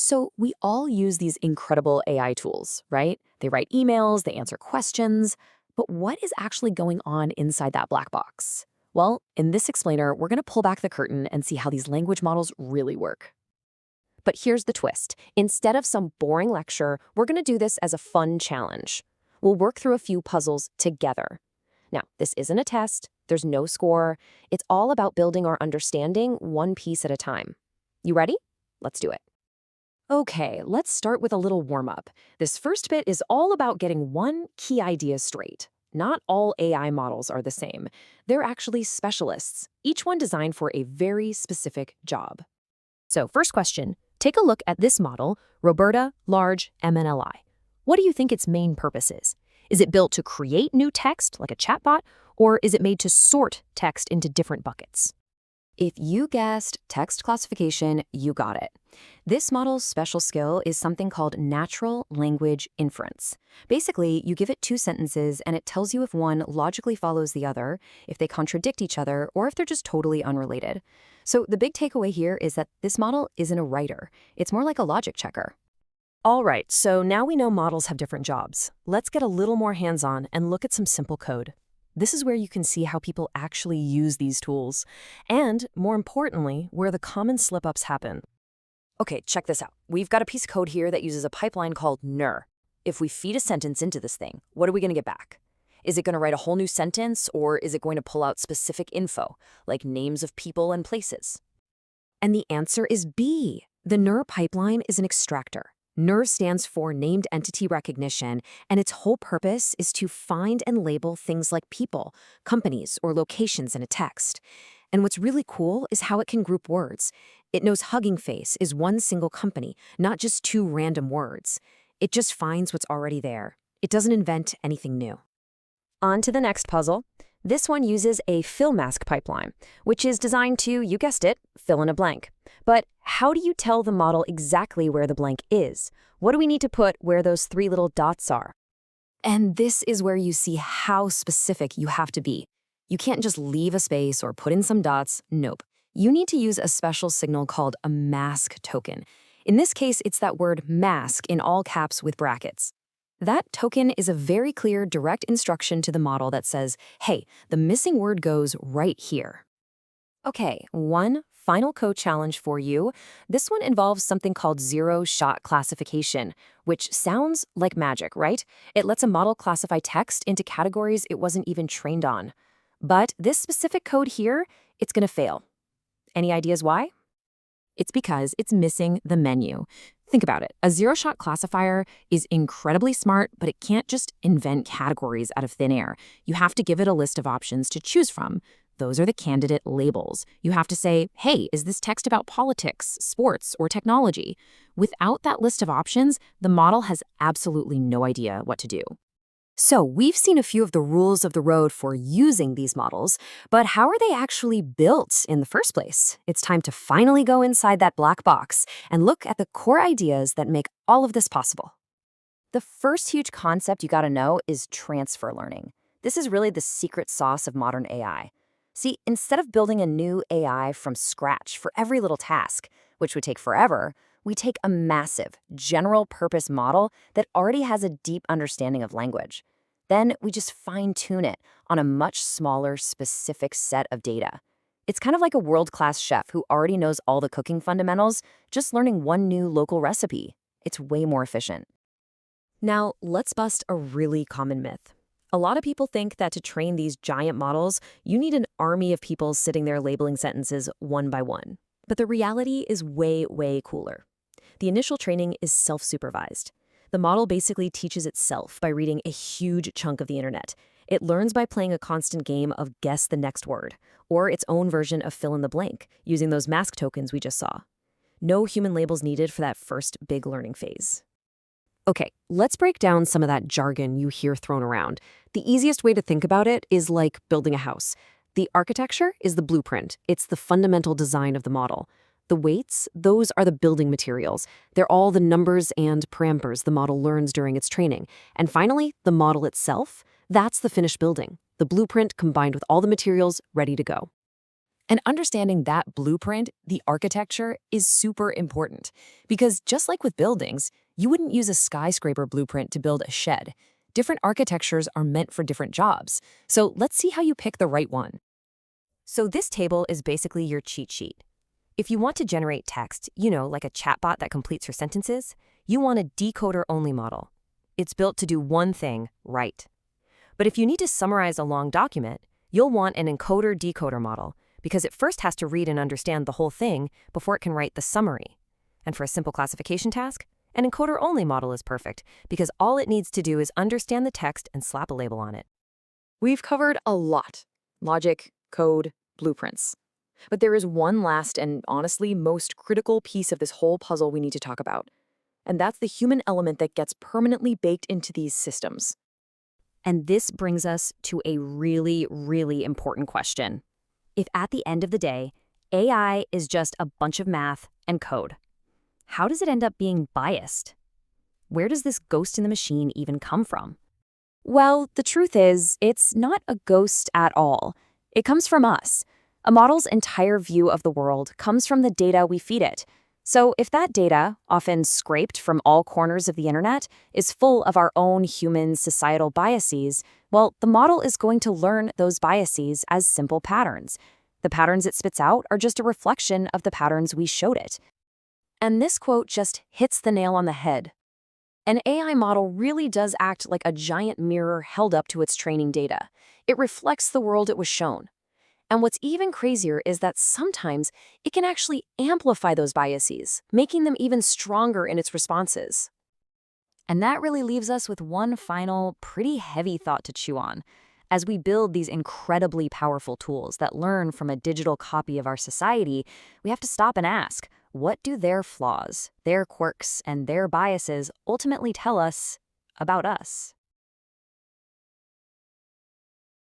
So we all use these incredible AI tools, right? They write emails, they answer questions, but what is actually going on inside that black box? Well, in this explainer, we're going to pull back the curtain and see how these language models really work. But here's the twist. Instead of some boring lecture, we're going to do this as a fun challenge. We'll work through a few puzzles together. Now, this isn't a test. There's no score. It's all about building our understanding one piece at a time. You ready? Let's do it. Okay, let's start with a little warm-up. This first bit is all about getting one key idea straight. Not all AI models are the same. They're actually specialists, each one designed for a very specific job. So, first question, take a look at this model, roberta-large-mnli. What do you think its main purpose is? Is it built to create new text, like a chatbot, or is it made to sort text into different buckets? If you guessed text classification, you got it. This model's special skill is something called natural language inference. Basically, you give it two sentences and it tells you if one logically follows the other, if they contradict each other, or if they're just totally unrelated. So the big takeaway here is that this model isn't a writer. It's more like a logic checker. All right, so now we know models have different jobs. Let's get a little more hands-on and look at some simple code. This is where you can see how people actually use these tools, and, more importantly, where the common slip-ups happen. Okay, check this out. We've got a piece of code here that uses a pipeline called NER. If we feed a sentence into this thing, what are we going to get back? Is it going to write a whole new sentence, or is it going to pull out specific info, like names of people and places? And the answer is B. The NER pipeline is an extractor. NER stands for Named Entity Recognition, and its whole purpose is to find and label things like people, companies, or locations in a text. And what's really cool is how it can group words. It knows Hugging Face is one single company, not just two random words. It just finds what's already there. It doesn't invent anything new. On to the next puzzle. This one uses a fill mask pipeline, which is designed to, you guessed it, fill in a blank. But how do you tell the model exactly where the blank is? What do we need to put where those three little dots are? And this is where you see how specific you have to be. You can't just leave a space or put in some dots. Nope. You need to use a special signal called a mask token. In this case, it's that word mask in all caps with brackets. That token is a very clear, direct instruction to the model that says, hey, the missing word goes right here. Okay, one final code challenge for you. This one involves something called zero-shot classification, which sounds like magic, right? It lets a model classify text into categories it wasn't even trained on. But this specific code here, it's going to fail. Any ideas why? It's because it's missing the menu. Think about it. A zero-shot classifier is incredibly smart, but it can't just invent categories out of thin air. You have to give it a list of options to choose from. Those are the candidate labels. You have to say, hey, is this text about politics, sports, or technology? Without that list of options, the model has absolutely no idea what to do. So we've seen a few of the rules of the road for using these models, but how are they actually built in the first place? It's time to finally go inside that black box and look at the core ideas that make all of this possible. The first huge concept you gotta know is transfer learning. This is really the secret sauce of modern AI. See, instead of building a new AI from scratch for every little task, which would take forever, we take a massive, general-purpose model that already has a deep understanding of language. Then we just fine-tune it on a much smaller, specific set of data. It's kind of like a world-class chef who already knows all the cooking fundamentals, just learning one new local recipe. It's way more efficient. Now, let's bust a really common myth. A lot of people think that to train these giant models, you need an army of people sitting there labeling sentences one by one. But the reality is way, way cooler. The initial training is self-supervised. The model basically teaches itself by reading a huge chunk of the internet. It learns by playing a constant game of guess the next word, or its own version of fill in the blank, using those mask tokens we just saw. No human labels needed for that first big learning phase. Okay, let's break down some of that jargon you hear thrown around. The easiest way to think about it is like building a house. The architecture is the blueprint. It's the fundamental design of the model. The weights, those are the building materials. They're all the numbers and parameters the model learns during its training. And finally, the model itself, that's the finished building, the blueprint combined with all the materials ready to go. And understanding that blueprint, the architecture, is super important. Because just like with buildings, you wouldn't use a skyscraper blueprint to build a shed. Different architectures are meant for different jobs. So let's see how you pick the right one. So this table is basically your cheat sheet. If you want to generate text, like a chatbot that completes your sentences, you want a decoder-only model. It's built to do one thing, write. But if you need to summarize a long document, you'll want an encoder-decoder model, because it first has to read and understand the whole thing before it can write the summary. And for a simple classification task, an encoder-only model is perfect, because all it needs to do is understand the text and slap a label on it. We've covered a lot: logic, code, blueprints. But there is one last and honestly most critical piece of this whole puzzle we need to talk about. And that's the human element that gets permanently baked into these systems. And this brings us to a really, really important question. If at the end of the day, AI is just a bunch of math and code, how does it end up being biased? Where does this ghost in the machine even come from? Well, the truth is, it's not a ghost at all. It comes from us. A model's entire view of the world comes from the data we feed it. So if that data, often scraped from all corners of the internet, is full of our own human societal biases, well, the model is going to learn those biases as simple patterns. The patterns it spits out are just a reflection of the patterns we showed it. And this quote just hits the nail on the head. An AI model really does act like a giant mirror held up to its training data. It reflects the world it was shown. And what's even crazier is that sometimes it can actually amplify those biases, making them even stronger in its responses. And that really leaves us with one final, pretty heavy thought to chew on. As we build these incredibly powerful tools that learn from a digital copy of our society, we have to stop and ask, what do their flaws, their quirks, and their biases ultimately tell us about us?